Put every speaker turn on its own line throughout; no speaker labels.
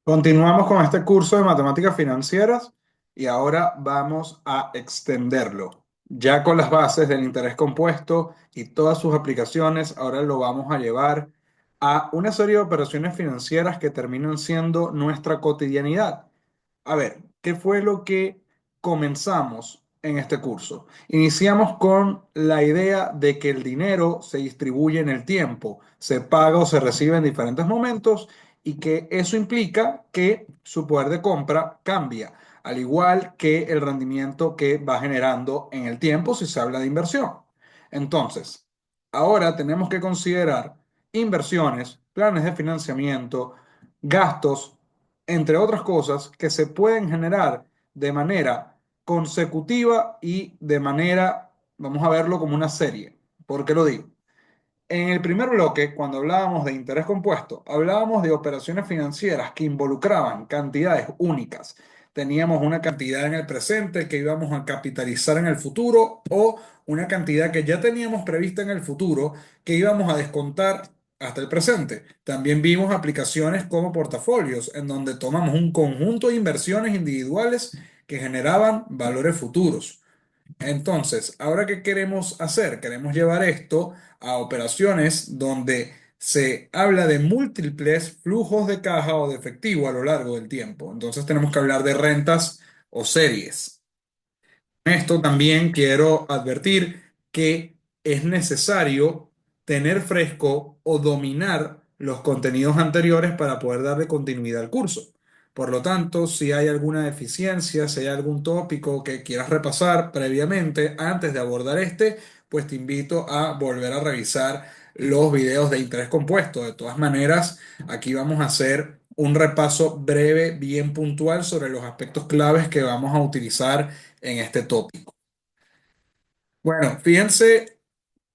Continuamos con este curso de matemáticas financieras y ahora vamos a extenderlo. Ya con las bases del interés compuesto y todas sus aplicaciones, ahora lo vamos a llevar a una serie de operaciones financieras que terminan siendo nuestra cotidianidad. A ver, ¿qué fue lo que comenzamos en este curso? Iniciamos con la idea de que el dinero se distribuye en el tiempo, se paga o se recibe en diferentes momentos y que eso implica que su poder de compra cambia, al igual que el rendimiento que va generando en el tiempo si se habla de inversión. Entonces, ahora tenemos que considerar inversiones, planes de financiamiento, gastos, entre otras cosas que se pueden generar de manera consecutiva y de manera, vamos a verlo como una serie. ¿Por qué lo digo? En el primer bloque, cuando hablábamos de interés compuesto, hablábamos de operaciones financieras que involucraban cantidades únicas. Teníamos una cantidad en el presente que íbamos a capitalizar en el futuro o una cantidad que ya teníamos prevista en el futuro que íbamos a descontar hasta el presente. También vimos aplicaciones como portafolios, en donde tomamos un conjunto de inversiones individuales que generaban valores futuros. Entonces, ¿ahora qué queremos hacer? Queremos llevar esto a operaciones donde se habla de múltiples flujos de caja o de efectivo a lo largo del tiempo. Entonces tenemos que hablar de rentas o series. Esto también quiero advertir que es necesario tener fresco o dominar los contenidos anteriores para poder darle continuidad al curso. Por lo tanto, si hay alguna deficiencia, si hay algún tópico que quieras repasar previamente antes de abordar este, pues te invito a volver a revisar los videos de interés compuesto. De todas maneras, aquí vamos a hacer un repaso breve, bien puntual sobre los aspectos claves que vamos a utilizar en este tópico. Bueno, fíjense,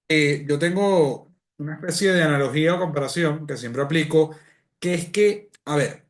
yo tengo una especie de analogía o comparación que siempre aplico, que es que, a ver,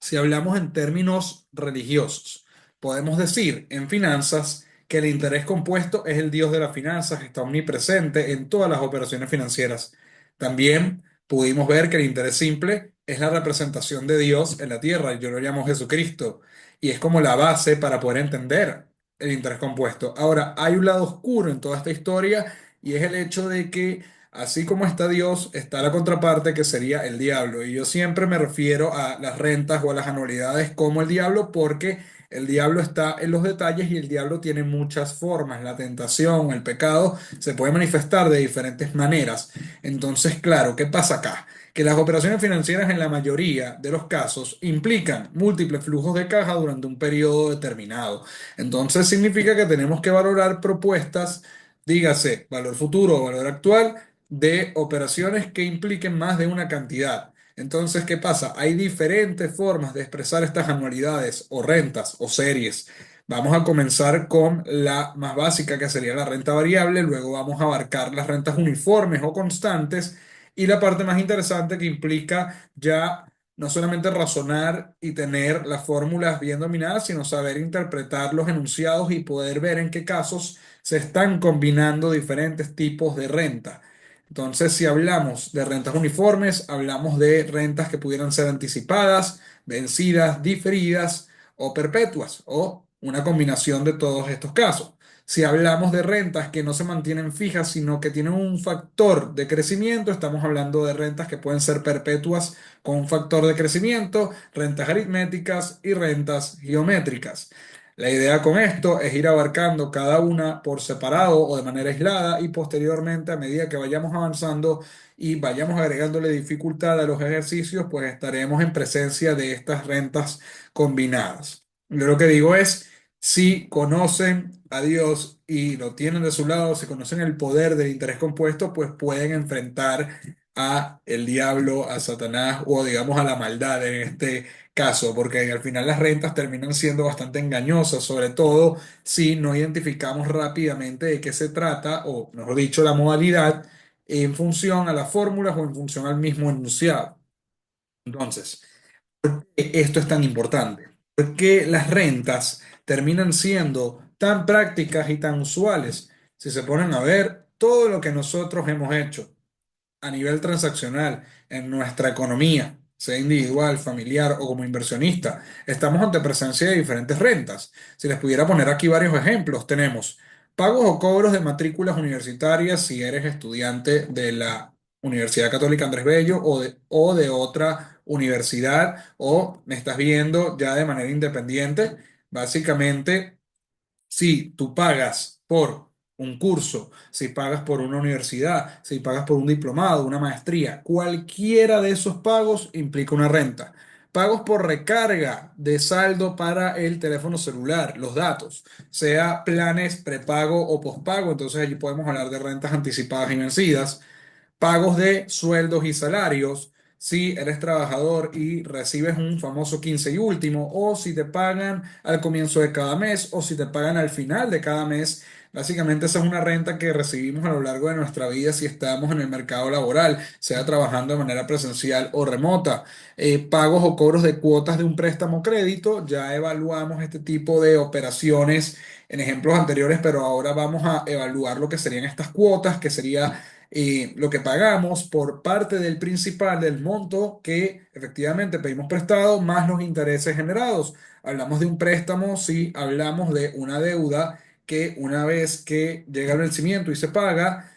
si hablamos en términos religiosos, podemos decir en finanzas que el interés compuesto es el dios de las finanzas, que está omnipresente en todas las operaciones financieras. También pudimos ver que el interés simple es la representación de Dios en la tierra, yo lo llamo Jesucristo, y es como la base para poder entender el interés compuesto. Ahora, hay un lado oscuro en toda esta historia y es el hecho de que así como está Dios, está la contraparte que sería el diablo. Y yo siempre me refiero a las rentas o a las anualidades como el diablo porque el diablo está en los detalles y el diablo tiene muchas formas. La tentación, el pecado se puede manifestar de diferentes maneras. Entonces, claro, ¿qué pasa acá? Que las operaciones financieras en la mayoría de los casos implican múltiples flujos de caja durante un periodo determinado. Entonces significa que tenemos que valorar propuestas, dígase valor futuro o valor actual, de operaciones que impliquen más de una cantidad. Entonces, ¿qué pasa? Hay diferentes formas de expresar estas anualidades o rentas o series. Vamos a comenzar con la más básica, que sería la renta variable, luego vamos a abarcar las rentas uniformes o constantes y la parte más interesante que implica ya no solamente razonar y tener las fórmulas bien dominadas, sino saber interpretar los enunciados y poder ver en qué casos se están combinando diferentes tipos de renta. Entonces, si hablamos de rentas uniformes, hablamos de rentas que pudieran ser anticipadas, vencidas, diferidas o perpetuas, o una combinación de todos estos casos. Si hablamos de rentas que no se mantienen fijas, sino que tienen un factor de crecimiento, estamos hablando de rentas que pueden ser perpetuas con un factor de crecimiento, rentas aritméticas y rentas geométricas. La idea con esto es ir abarcando cada una por separado o de manera aislada y posteriormente, a medida que vayamos avanzando y vayamos agregándole dificultad a los ejercicios, pues estaremos en presencia de estas rentas combinadas. Yo lo que digo es, si conocen a Dios y lo tienen de su lado, si conocen el poder del interés compuesto, pues pueden enfrentar a el diablo, a Satanás o digamos a la maldad en este caso, porque al final las rentas terminan siendo bastante engañosas, sobre todo si no identificamos rápidamente de qué se trata, o mejor dicho, la modalidad, en función a las fórmulas o en función al mismo enunciado. Entonces, esto es tan importante, porque las rentas terminan siendo tan prácticas y tan usuales. Si se ponen a ver todo lo que nosotros hemos hecho a nivel transaccional en nuestra economía. sea individual, familiar o como inversionista, estamos ante presencia de diferentes rentas. Si les pudiera poner aquí varios ejemplos, tenemos pagos o cobros de matrículas universitarias si eres estudiante de la Universidad Católica Andrés Bello o de otra universidad o me estás viendo ya de manera independiente. Básicamente, si tú pagas por un curso, si pagas por una universidad, si pagas por un diplomado, una maestría, cualquiera de esos pagos implica una renta. Pagos por recarga de saldo para el teléfono celular, los datos, sea planes prepago o pospago, entonces allí podemos hablar de rentas anticipadas y vencidas. Pagos de sueldos y salarios, si eres trabajador y recibes un famoso 15 y último, o si te pagan al comienzo de cada mes, o si te pagan al final de cada mes. Básicamente esa es una renta que recibimos a lo largo de nuestra vida si estamos en el mercado laboral, sea trabajando de manera presencial o remota. Pagos o cobros de cuotas de un préstamo o crédito, ya evaluamos este tipo de operaciones en ejemplos anteriores, pero ahora vamos a evaluar lo que serían estas cuotas, que sería lo que pagamos por parte del principal del monto que efectivamente pedimos prestado, más los intereses generados. Hablamos de un préstamo si hablamos de una deuda que una vez que llega el vencimiento y se paga,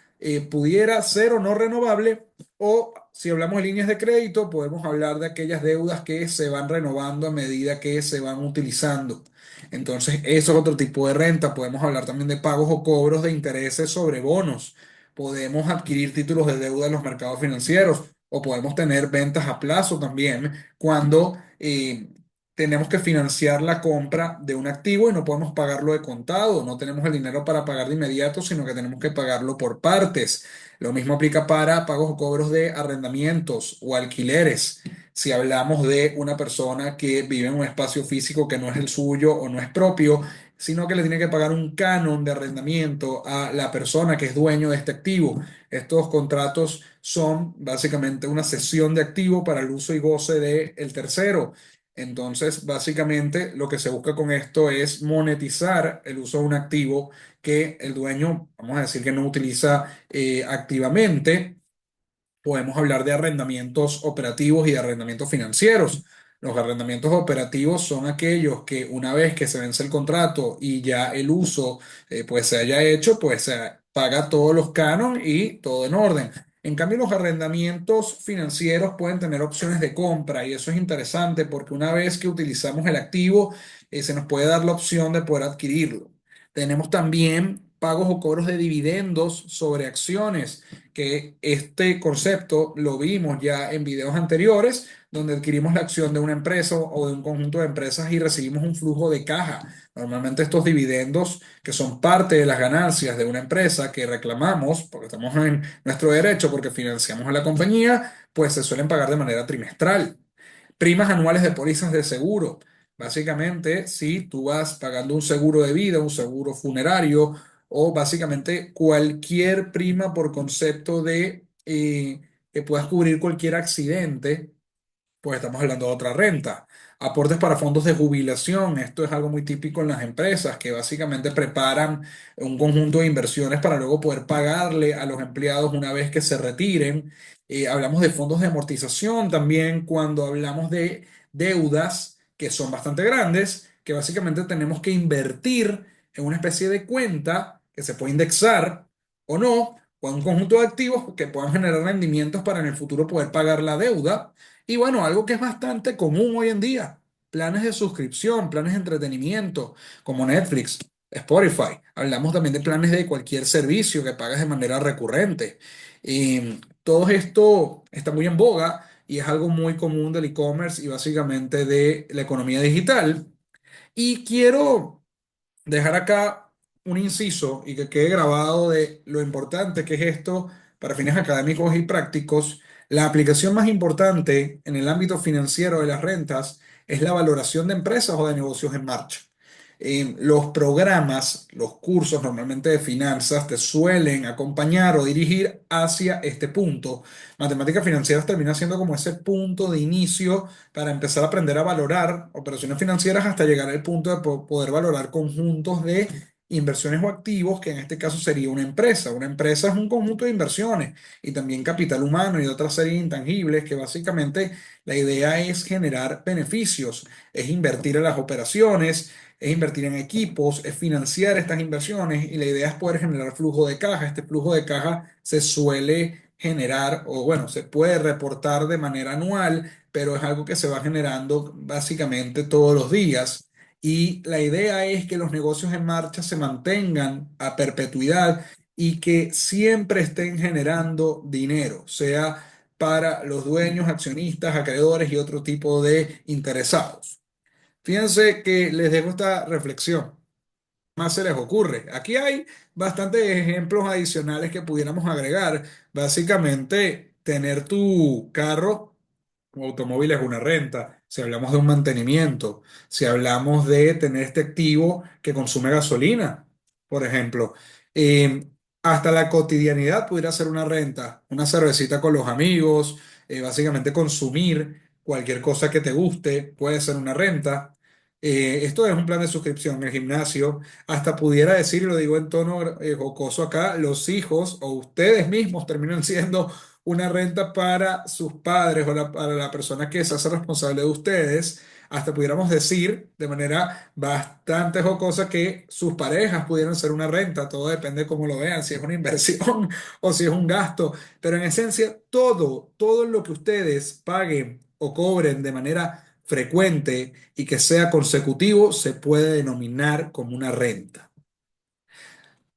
pudiera ser o no renovable, o si hablamos de líneas de crédito, podemos hablar de aquellas deudas que se van renovando a medida que se van utilizando. Entonces, eso es otro tipo de renta. Podemos hablar también de pagos o cobros de intereses sobre bonos. Podemos adquirir títulos de deuda en los mercados financieros o podemos tener ventas a plazo también cuando tenemos que financiar la compra de un activo y no podemos pagarlo de contado, no tenemos el dinero para pagar de inmediato, sino que tenemos que pagarlo por partes. Lo mismo aplica para pagos o cobros de arrendamientos o alquileres. Si hablamos de una persona que vive en un espacio físico que no es el suyo o no es propio, sino que le tiene que pagar un canon de arrendamiento a la persona que es dueño de este activo. Estos contratos son básicamente una cesión de activo para el uso y goce del tercero. Entonces, básicamente lo que se busca con esto es monetizar el uso de un activo que el dueño, vamos a decir que no utiliza activamente. Podemos hablar de arrendamientos operativos y de arrendamientos financieros. Los arrendamientos operativos son aquellos que una vez que se vence el contrato y ya el uso pues se haya hecho, pues se paga todos los canon y todo en orden. En cambio, los arrendamientos financieros pueden tener opciones de compra y eso es interesante porque una vez que utilizamos el activo, se nos puede dar la opción de poder adquirirlo. Tenemos también pagos o cobros de dividendos sobre acciones que este concepto lo vimos ya en videos anteriores, donde adquirimos la acción de una empresa o de un conjunto de empresas y recibimos un flujo de caja. Normalmente estos dividendos, que son parte de las ganancias de una empresa que reclamamos, porque estamos en nuestro derecho, porque financiamos a la compañía, pues se suelen pagar de manera trimestral. Primas anuales de pólizas de seguro. Básicamente, si tú vas pagando un seguro de vida, un seguro funerario o básicamente cualquier prima por concepto de que puedas cubrir cualquier accidente, pues estamos hablando de otra renta. Aportes para fondos de jubilación. Esto es algo muy típico en las empresas que básicamente preparan un conjunto de inversiones para luego poder pagarle a los empleados una vez que se retiren. Hablamos de fondos de amortización también cuando hablamos de deudas que son bastante grandes, que básicamente tenemos que invertir en una especie de cuenta que se puede indexar o no, o en un conjunto de activos que puedan generar rendimientos para en el futuro poder pagar la deuda. Y bueno, algo que es bastante común hoy en día, planes de suscripción, planes de entretenimiento, como Netflix, Spotify. Hablamos también de planes de cualquier servicio que pagas de manera recurrente. Y todo esto está muy en boga y es algo muy común del e-commerce y básicamente de la economía digital. Y quiero dejar acá un inciso y que quede grabado de lo importante que es esto para fines académicos y prácticos. La aplicación más importante en el ámbito financiero de las rentas es la valoración de empresas o de negocios en marcha. Los programas, los cursos normalmente de finanzas te suelen acompañar o dirigir hacia este punto. Matemáticas financieras termina siendo como ese punto de inicio para empezar a aprender a valorar operaciones financieras hasta llegar al punto de poder valorar conjuntos de inversiones o activos, que en este caso sería una empresa. Una empresa es un conjunto de inversiones y también capital humano y otra serie de intangibles que básicamente la idea es generar beneficios, es invertir en las operaciones, es invertir en equipos, es financiar estas inversiones y la idea es poder generar flujo de caja. Este flujo de caja se suele generar o bueno, se puede reportar de manera anual, pero es algo que se va generando básicamente todos los días. Y la idea es que los negocios en marcha se mantengan a perpetuidad y que siempre estén generando dinero, sea para los dueños, accionistas, acreedores y otro tipo de interesados. Fíjense que les dejo esta reflexión. Más se les ocurre? Aquí hay bastantes ejemplos adicionales que pudiéramos agregar. Básicamente, tener tu carro o automóvil es una renta. Si hablamos de un mantenimiento, si hablamos de tener este activo que consume gasolina, por ejemplo. Eh, Hasta la cotidianidad pudiera ser una renta. Una cervecita con los amigos, básicamente consumir cualquier cosa que te guste puede ser una renta. Esto es un plan de suscripción. El gimnasio, hasta pudiera decir, y lo digo en tono jocoso acá, los hijos o ustedes mismos terminan siendo una renta para sus padres o para la persona que se hace responsable de ustedes. Hasta pudiéramos decir de manera bastante jocosa que sus parejas pudieran ser una renta. Todo depende de cómo lo vean, si es una inversión o si es un gasto. Pero en esencia, todo lo que ustedes paguen o cobren de manera frecuente y que sea consecutivo se puede denominar como una renta.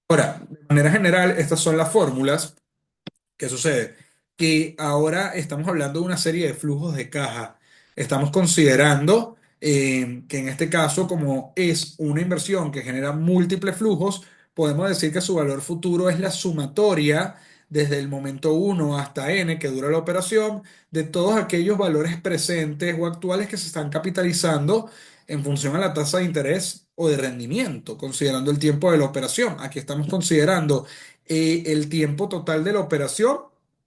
Ahora, de manera general, estas son las fórmulas. ¿Qué sucede? Que ahora estamos hablando de una serie de flujos de caja. Estamos considerando que en este caso, como es una inversión que genera múltiples flujos, podemos decir que su valor futuro es la sumatoria desde el momento uno hasta n, que dura la operación, de todos aquellos valores presentes o actuales que se están capitalizando en función a la tasa de interés o de rendimiento, considerando el tiempo de la operación. Aquí estamos considerando el tiempo total de la operación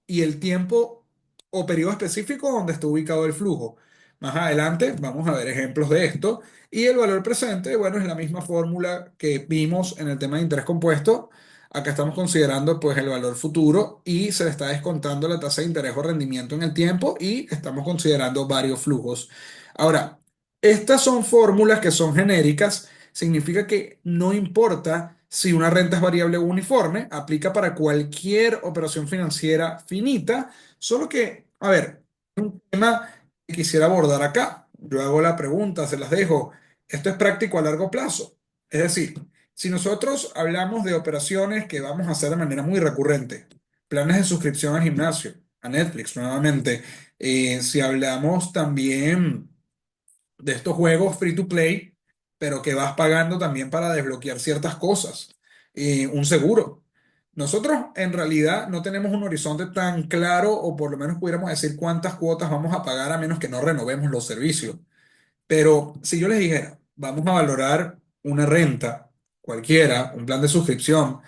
y el tiempo o periodo específico donde está ubicado el flujo. Más adelante vamos a ver ejemplos de esto. Y el valor presente, bueno, es la misma fórmula que vimos en el tema de interés compuesto. Acá estamos considerando pues el valor futuro y se le está descontando la tasa de interés o rendimiento en el tiempo y estamos considerando varios flujos. Ahora, estas son fórmulas que son genéricas. Significa que no importa si una renta es variable o uniforme, aplica para cualquier operación financiera finita, solo que, a ver, un tema que quisiera abordar acá. Yo hago la pregunta, se las dejo. ¿Esto es práctico a largo plazo? Es decir, si nosotros hablamos de operaciones que vamos a hacer de manera muy recurrente, planes de suscripción al gimnasio, a Netflix nuevamente, si hablamos también de estos juegos free to play, pero que vas pagando también para desbloquear ciertas cosas. Un seguro. Nosotros en realidad no tenemos un horizonte tan claro, o por lo menos pudiéramos decir cuántas cuotas vamos a pagar a menos que no renovemos los servicios. Pero si yo les dijera, vamos a valorar una renta cualquiera, un plan de suscripción,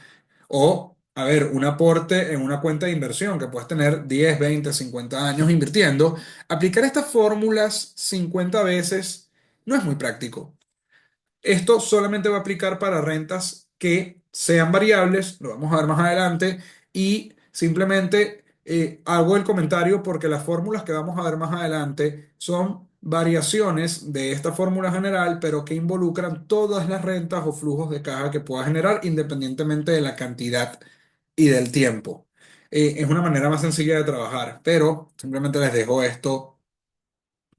o, a ver, un aporte en una cuenta de inversión que puedes tener 10, 20, 50 años invirtiendo, aplicar estas fórmulas 50 veces no es muy práctico. Esto solamente va a aplicar para rentas que sean variables, lo vamos a ver más adelante, y simplemente hago el comentario porque las fórmulas que vamos a ver más adelante son variaciones de esta fórmula general, pero que involucran todas las rentas o flujos de caja que pueda generar independientemente de la cantidad y del tiempo. Es una manera más sencilla de trabajar, pero simplemente les dejo esto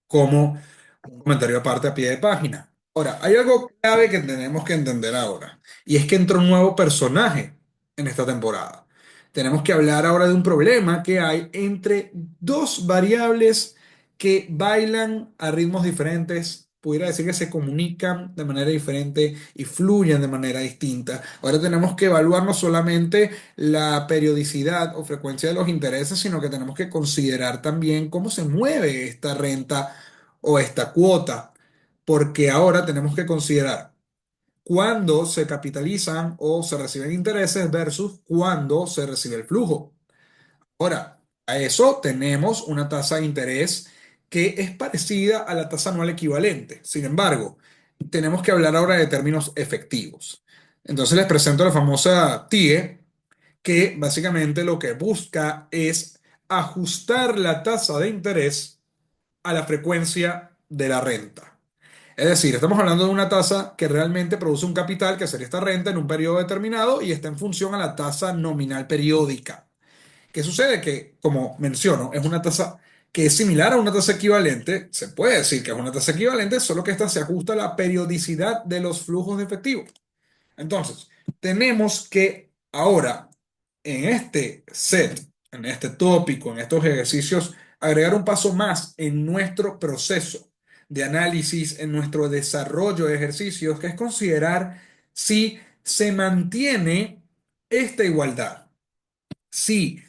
como un comentario aparte a pie de página. Ahora, hay algo clave que tenemos que entender ahora, y es que entró un nuevo personaje en esta temporada. Tenemos que hablar ahora de un problema que hay entre dos variables que bailan a ritmos diferentes, pudiera decir que se comunican de manera diferente y fluyen de manera distinta. Ahora tenemos que evaluar no solamente la periodicidad o frecuencia de los intereses, sino que tenemos que considerar también cómo se mueve esta renta o esta cuota, porque ahora tenemos que considerar cuándo se capitalizan o se reciben intereses versus cuándo se recibe el flujo. Ahora, a eso tenemos una tasa de interés que es parecida a la tasa anual equivalente. Sin embargo, tenemos que hablar ahora de términos efectivos. Entonces les presento la famosa TIE, que básicamente lo que busca es ajustar la tasa de interés a la frecuencia de la renta. Es decir, estamos hablando de una tasa que realmente produce un capital, que sería esta renta, en un periodo determinado y está en función a la tasa nominal periódica. ¿Qué sucede? Que, como menciono, es una tasa que es similar a una tasa equivalente. Se puede decir que es una tasa equivalente, solo que esta se ajusta a la periodicidad de los flujos de efectivo. Entonces, tenemos que ahora, en este set, en este tópico, en estos ejercicios, agregar un paso más en nuestro proceso de análisis, en nuestro desarrollo de ejercicios, que es considerar si se mantiene esta igualdad. Si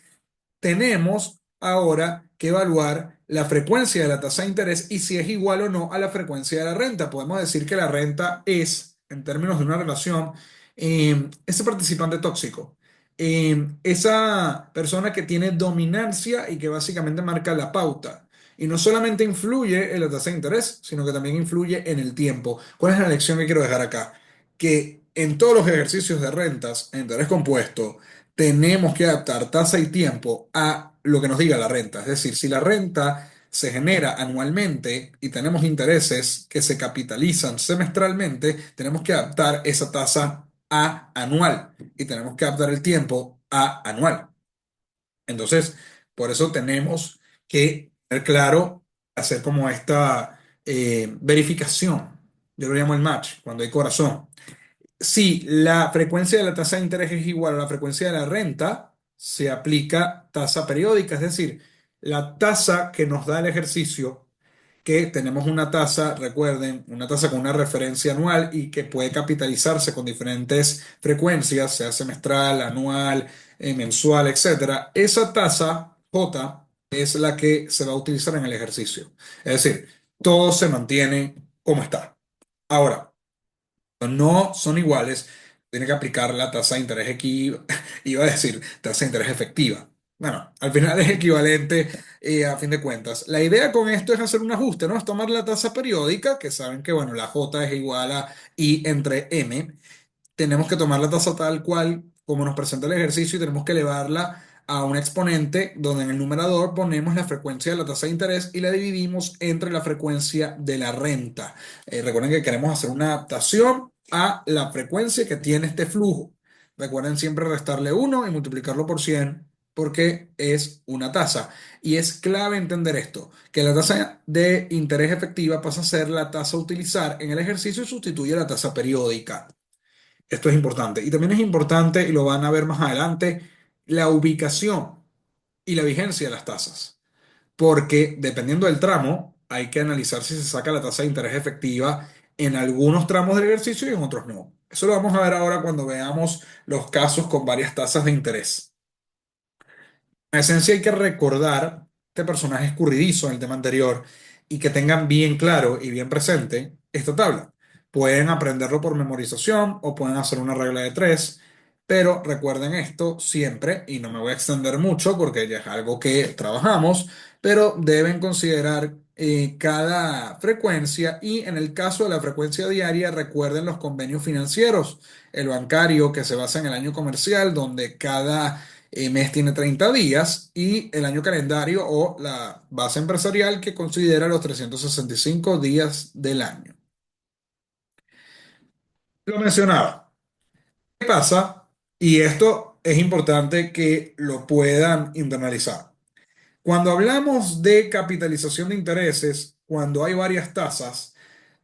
tenemos ahora que evaluar la frecuencia de la tasa de interés y si es igual o no a la frecuencia de la renta. Podemos decir que la renta es, en términos de una relación, ese participante tóxico, esa persona que tiene dominancia y que básicamente marca la pauta. Y no solamente influye en la tasa de interés, sino que también influye en el tiempo. ¿Cuál es la lección que quiero dejar acá? Que en todos los ejercicios de rentas, en interés compuesto, tenemos que adaptar tasa y tiempo a lo que nos diga la renta. Es decir, si la renta se genera anualmente y tenemos intereses que se capitalizan semestralmente, tenemos que adaptar esa tasa a anual y tenemos que adaptar el tiempo a anual. Entonces, por eso tenemos que tener claro, hacer como esta verificación. Yo lo llamo el match, cuando hay corazón. Si la frecuencia de la tasa de interés es igual a la frecuencia de la renta, se aplica tasa periódica, es decir, la tasa que nos da el ejercicio, que tenemos una tasa, recuerden, una tasa con una referencia anual y que puede capitalizarse con diferentes frecuencias, sea semestral, anual, mensual, etcétera. Esa tasa J es la que se va a utilizar en el ejercicio. Es decir, todo se mantiene como está. Ahora, no son iguales, tiene que aplicar la tasa de interés iba a decir tasa de interés efectiva. Bueno, al final es equivalente a fin de cuentas. La idea con esto es hacer un ajuste, ¿no? Es tomar la tasa periódica, que saben que, bueno, la J es igual a I entre M, tenemos que tomar la tasa tal cual como nos presenta el ejercicio y tenemos que elevarla a un exponente donde en el numerador ponemos la frecuencia de la tasa de interés y la dividimos entre la frecuencia de la renta. Recuerden que queremos hacer una adaptación a la frecuencia que tiene este flujo. Recuerden siempre restarle 1 y multiplicarlo por 100 porque es una tasa. Y es clave entender esto, que la tasa de interés efectiva pasa a ser la tasa a utilizar en el ejercicio y sustituye a la tasa periódica. Esto es importante. Y también es importante, y lo van a ver más adelante, la ubicación y la vigencia de las tasas. Porque dependiendo del tramo, hay que analizar si se saca la tasa de interés efectiva en algunos tramos del ejercicio y en otros no. Eso lo vamos a ver ahora cuando veamos los casos con varias tasas de interés. En esencia hay que recordar este personaje escurridizo en el tema anterior y que tengan bien claro y bien presente esta tabla. Pueden aprenderlo por memorización o pueden hacer una regla de tres, pero recuerden esto siempre, y no me voy a extender mucho porque ya es algo que trabajamos, pero deben considerar cada frecuencia y en el caso de la frecuencia diaria, recuerden los convenios financieros, el bancario que se basa en el año comercial, donde cada mes tiene 30 días y el año calendario o la base empresarial que considera los 365 días del año. Lo mencionaba. ¿Qué pasa? Y esto es importante que lo puedan internalizar. Cuando hablamos de capitalización de intereses, cuando hay varias tasas,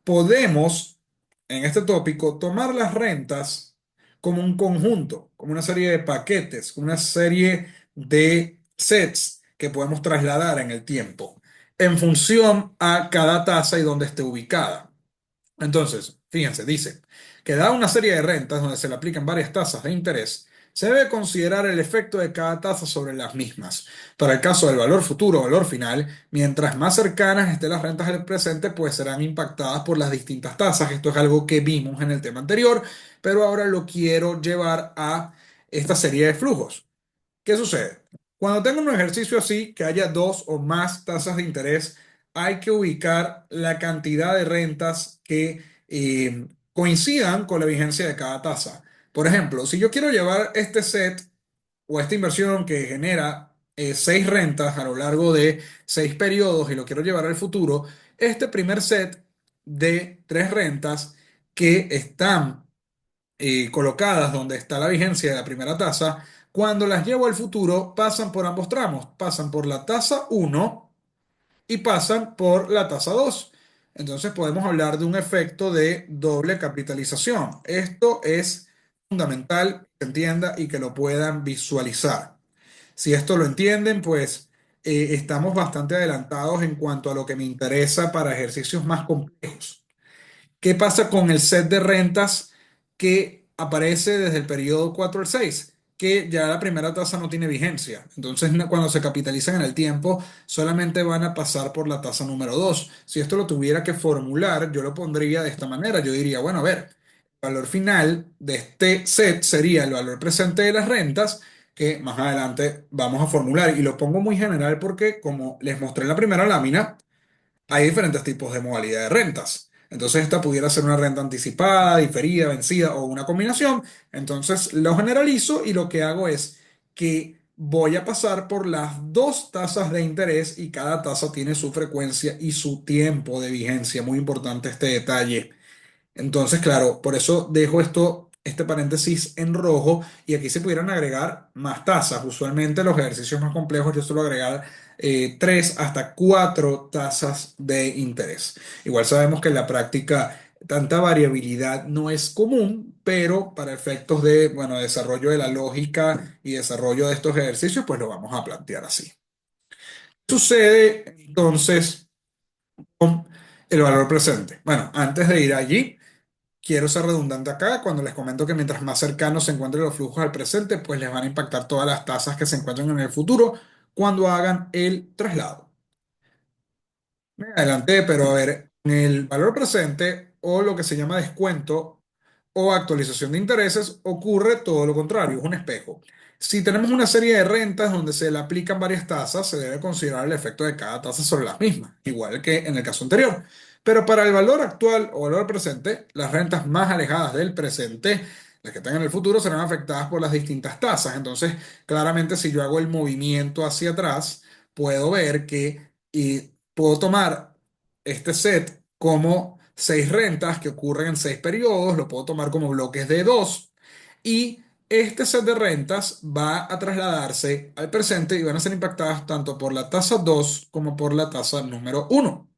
podemos, en este tópico, tomar las rentas como un conjunto, como una serie de paquetes, como una serie de sets que podemos trasladar en el tiempo, en función a cada tasa y dónde esté ubicada. Entonces, fíjense, dice que dada una serie de rentas donde se le aplican varias tasas de interés, se debe considerar el efecto de cada tasa sobre las mismas. Para el caso del valor futuro o valor final, mientras más cercanas estén las rentas del presente, pues serán impactadas por las distintas tasas. Esto es algo que vimos en el tema anterior, pero ahora lo quiero llevar a esta serie de flujos. ¿Qué sucede? Cuando tengo un ejercicio así, que haya dos o más tasas de interés, hay que ubicar la cantidad de rentas que coincidan con la vigencia de cada tasa. Por ejemplo, si yo quiero llevar este set o esta inversión que genera seis rentas a lo largo de seis periodos y lo quiero llevar al futuro, este primer set de tres rentas que están colocadas donde está la vigencia de la primera tasa, cuando las llevo al futuro pasan por ambos tramos, pasan por la tasa uno y pasan por la tasa 2. Entonces podemos hablar de un efecto de doble capitalización. Esto es fundamental que se entienda y que lo puedan visualizar. Si esto lo entienden, pues estamos bastante adelantados en cuanto a lo que me interesa para ejercicios más complejos. ¿Qué pasa con el set de rentas que aparece desde el periodo 4 al 6? Que ya la primera tasa no tiene vigencia. Entonces, cuando se capitalizan en el tiempo, solamente van a pasar por la tasa número 2. Si esto lo tuviera que formular, yo lo pondría de esta manera. Yo diría, bueno, a ver, el valor final de este set sería el valor presente de las rentas, que más adelante vamos a formular. Y lo pongo muy general porque, como les mostré en la primera lámina, hay diferentes tipos de modalidad de rentas. Entonces, esta pudiera ser una renta anticipada, diferida, vencida o una combinación. Entonces, lo generalizo y lo que hago es que voy a pasar por las dos tasas de interés y cada tasa tiene su frecuencia y su tiempo de vigencia. Muy importante este detalle. Entonces, claro, por eso dejo este paréntesis en rojo y aquí se pudieran agregar más tasas. Usualmente los ejercicios más complejos yo suelo agregar tres hasta cuatro tasas de interés. Igual sabemos que en la práctica tanta variabilidad no es común, pero para efectos de, bueno, desarrollo de la lógica y desarrollo de estos ejercicios, pues lo vamos a plantear así. Sucede entonces con el valor presente. Bueno, antes de ir allí. Quiero ser redundante acá cuando les comento que mientras más cercanos se encuentren los flujos al presente, pues les van a impactar todas las tasas que se encuentren en el futuro cuando hagan el traslado. Me adelanté, pero a ver, en el valor presente o lo que se llama descuento o actualización de intereses ocurre todo lo contrario, es un espejo. Si tenemos una serie de rentas donde se le aplican varias tasas, se debe considerar el efecto de cada tasa sobre las mismas, igual que en el caso anterior. Pero para el valor actual o valor presente, las rentas más alejadas del presente, las que están en el futuro, serán afectadas por las distintas tasas. Entonces, claramente, si yo hago el movimiento hacia atrás, puedo ver que puedo tomar este set como seis rentas que ocurren en seis periodos, lo puedo tomar como bloques de dos y este set de rentas va a trasladarse al presente y van a ser impactadas tanto por la tasa 2 como por la tasa número uno.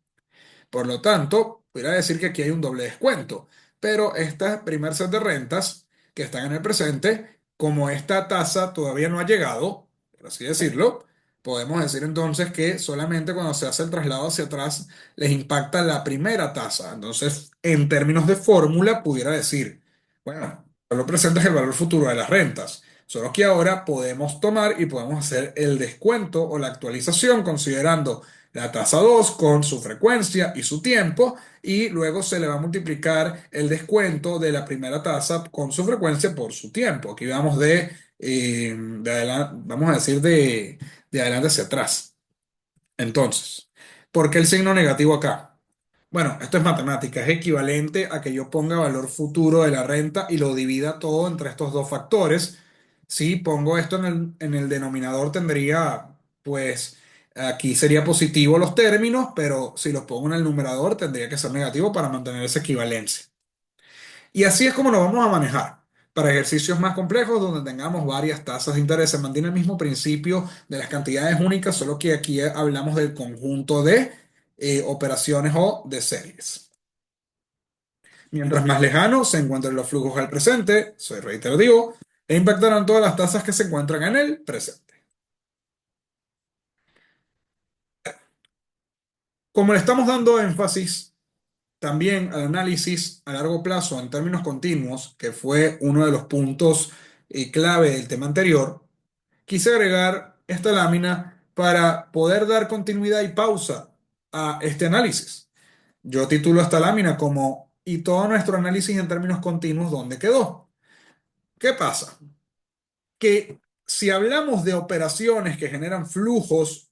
Por lo tanto, podría decir que aquí hay un doble descuento, pero este primer set de rentas que están en el presente, como esta tasa todavía no ha llegado, por así decirlo, podemos decir entonces que solamente cuando se hace el traslado hacia atrás les impacta la primera tasa. Entonces, en términos de fórmula, pudiera decir, bueno, el valor presente es el valor futuro de las rentas. Solo que ahora podemos tomar y podemos hacer el descuento o la actualización considerando la tasa 2 con su frecuencia y su tiempo, y luego se le va a multiplicar el descuento de la primera tasa con su frecuencia por su tiempo. Aquí vamos vamos a decir de adelante hacia atrás. Entonces, ¿por qué el signo negativo acá? Bueno, esto es matemática, es equivalente a que yo ponga valor futuro de la renta y lo divida todo entre estos dos factores. Si pongo esto en el denominador tendría, pues aquí sería positivo los términos, pero si los pongo en el numerador tendría que ser negativo para mantener esa equivalencia. Y así es como lo vamos a manejar. Para ejercicios más complejos, donde tengamos varias tasas de interés, se mantiene el mismo principio de las cantidades únicas, solo que aquí hablamos del conjunto de operaciones o de series. Mientras más lejano se encuentren los flujos al presente, soy reiterativo, e impactarán todas las tasas que se encuentran en el presente. Como le estamos dando énfasis también al análisis a largo plazo en términos continuos, que fue uno de los puntos clave del tema anterior, quise agregar esta lámina para poder dar continuidad y pausa a este análisis. Yo titulo esta lámina como "Y todo nuestro análisis en términos continuos, ¿dónde quedó?". ¿Qué pasa? Que si hablamos de operaciones que generan flujos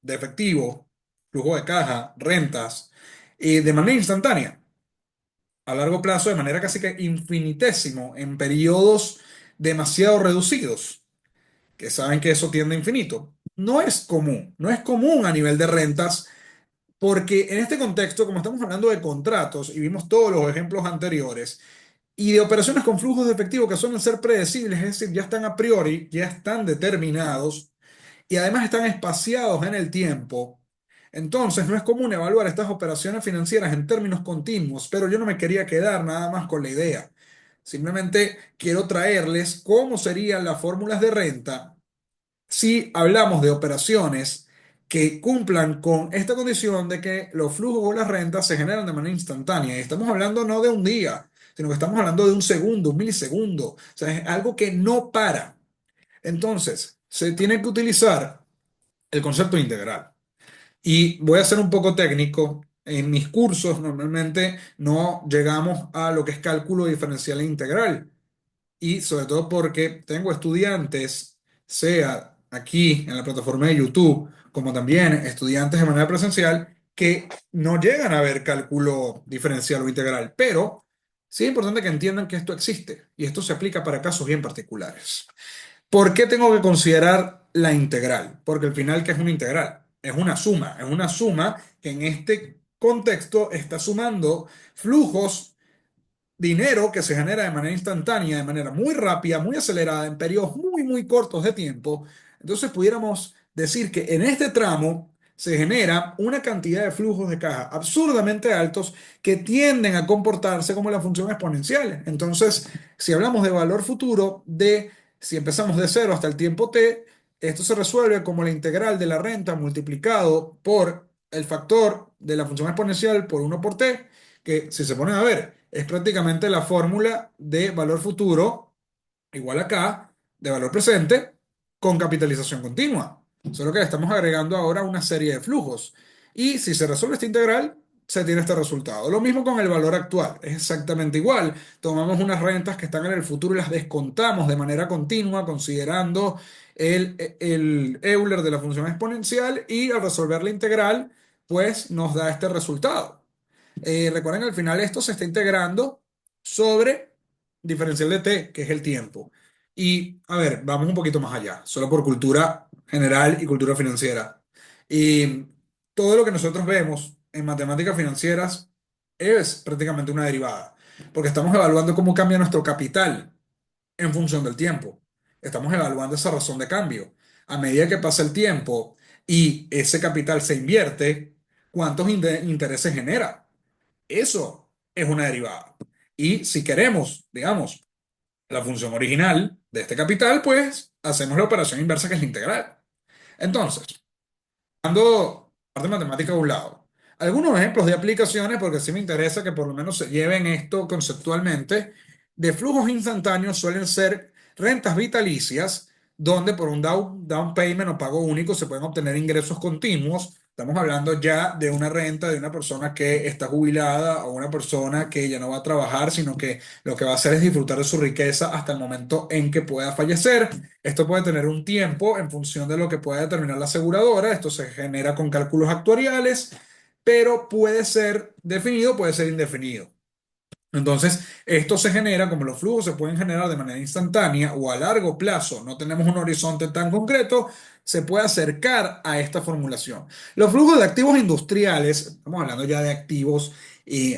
de efectivo, flujo de caja, rentas, de manera instantánea, a largo plazo de manera casi que infinitésimo en periodos demasiado reducidos, que saben que eso tiende a infinito. No es común a nivel de rentas, porque en este contexto, como estamos hablando de contratos y vimos todos los ejemplos anteriores, y de operaciones con flujos de efectivo que suelen ser predecibles, es decir, ya están a priori, ya están determinados y además están espaciados en el tiempo. Entonces, no es común evaluar estas operaciones financieras en términos continuos, pero yo no me quería quedar nada más con la idea. Simplemente quiero traerles cómo serían las fórmulas de renta si hablamos de operaciones que cumplan con esta condición de que los flujos o las rentas se generan de manera instantánea. Y estamos hablando no de un día, sino que estamos hablando de un segundo, un milisegundo. O sea, es algo que no para. Entonces, se tiene que utilizar el concepto integral. Y voy a ser un poco técnico. En mis cursos normalmente no llegamos a lo que es cálculo diferencial e integral. Y sobre todo porque tengo estudiantes, sea aquí en la plataforma de YouTube, como también estudiantes de manera presencial, que no llegan a ver cálculo diferencial o integral. Pero sí es importante que entiendan que esto existe y esto se aplica para casos bien particulares. ¿Por qué tengo que considerar la integral? Porque al final, ¿qué es una integral? Es una suma que en este contexto está sumando flujos, dinero que se genera de manera instantánea, de manera muy rápida, muy acelerada, en periodos muy, muy cortos de tiempo. Entonces pudiéramos decir que en este tramo se genera una cantidad de flujos de caja absurdamente altos que tienden a comportarse como la función exponencial. Entonces, si hablamos de valor futuro, si empezamos de cero hasta el tiempo t, esto se resuelve como la integral de la renta multiplicado por el factor de la función exponencial por uno por t, que si se ponen a ver, es prácticamente la fórmula de valor futuro igual acá, de valor presente, con capitalización continua. Solo que le estamos agregando ahora una serie de flujos. Y si se resuelve esta integral, se tiene este resultado. Lo mismo con el valor actual, es exactamente igual. Tomamos unas rentas que están en el futuro y las descontamos de manera continua, considerando el Euler de la función exponencial, y al resolver la integral, pues nos da este resultado. Recuerden, al final esto se está integrando sobre diferencial de t, que es el tiempo. Y a ver, vamos un poquito más allá, solo por cultura general y cultura financiera. Y todo lo que nosotros vemos en matemáticas financieras es prácticamente una derivada, porque estamos evaluando cómo cambia nuestro capital en función del tiempo. Estamos evaluando esa razón de cambio. A medida que pasa el tiempo y ese capital se invierte, ¿cuántos intereses genera? Eso es una derivada. Y si queremos, digamos, la función original de este capital, pues hacemos la operación inversa, que es la integral. Entonces, dando parte matemática a un lado, algunos ejemplos de aplicaciones, porque sí me interesa que por lo menos se lleven esto conceptualmente, de flujos instantáneos suelen ser rentas vitalicias, donde por un down payment o pago único se pueden obtener ingresos continuos. Estamos hablando ya de una renta de una persona que está jubilada o una persona que ya no va a trabajar, sino que lo que va a hacer es disfrutar de su riqueza hasta el momento en que pueda fallecer. Esto puede tener un tiempo en función de lo que pueda determinar la aseguradora. Esto se genera con cálculos actuariales, pero puede ser definido, puede ser indefinido. Entonces, esto se genera, como los flujos se pueden generar de manera instantánea o a largo plazo, no tenemos un horizonte tan concreto, se puede acercar a esta formulación. Los flujos de activos industriales, estamos hablando ya de activos,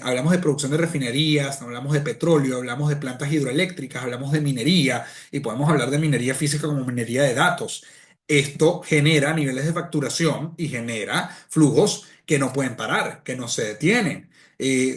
hablamos de producción de refinerías, hablamos de petróleo, hablamos de plantas hidroeléctricas, hablamos de minería, y podemos hablar de minería física como minería de datos. Esto genera niveles de facturación y genera flujos que no pueden parar, que no se detienen.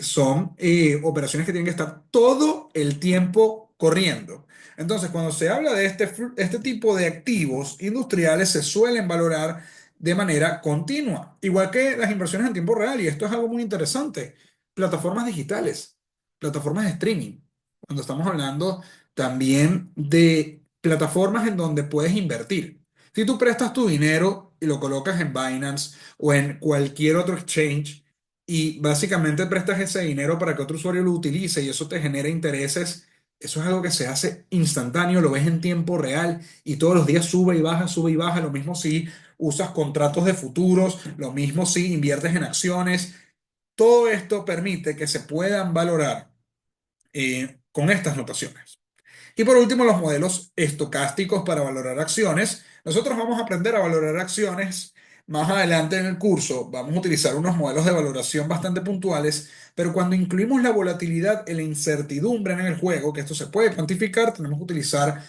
Son operaciones que tienen que estar todo el tiempo corriendo. Entonces, cuando se habla de este tipo de activos industriales, se suelen valorar de manera continua, igual que las inversiones en tiempo real, y esto es algo muy interesante. Plataformas digitales, plataformas de streaming, cuando estamos hablando también de plataformas en donde puedes invertir. Si tú prestas tu dinero y lo colocas en Binance o en cualquier otro exchange, y básicamente prestas ese dinero para que otro usuario lo utilice y eso te genera intereses, eso es algo que se hace instantáneo, lo ves en tiempo real y todos los días sube y baja. Lo mismo si usas contratos de futuros, lo mismo si inviertes en acciones. Todo esto permite que se puedan valorar con estas notaciones. Y por último, los modelos estocásticos para valorar acciones. Nosotros vamos a aprender a valorar acciones más adelante en el curso. Vamos a utilizar unos modelos de valoración bastante puntuales, pero cuando incluimos la volatilidad y la incertidumbre en el juego, que esto se puede cuantificar, tenemos que utilizar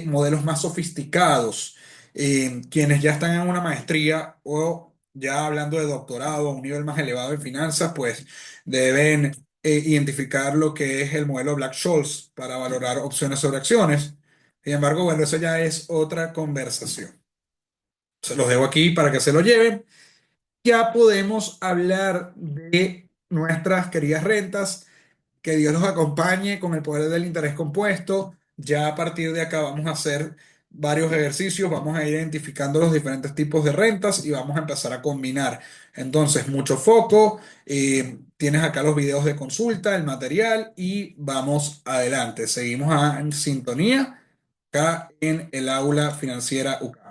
modelos más sofisticados. Quienes ya están en una maestría o ya hablando de doctorado a un nivel más elevado en finanzas, pues deben identificar lo que es el modelo Black-Scholes para valorar opciones sobre acciones. Sin embargo, bueno, eso ya es otra conversación. Se los dejo aquí para que se lo lleven. Ya podemos hablar de nuestras queridas rentas. Que Dios los acompañe con el poder del interés compuesto. Ya a partir de acá vamos a hacer varios ejercicios, vamos a ir identificando los diferentes tipos de rentas y vamos a empezar a combinar. Entonces, mucho foco. Tienes acá los videos de consulta, el material y vamos adelante. Seguimos en sintonía acá en el aula financiera UK.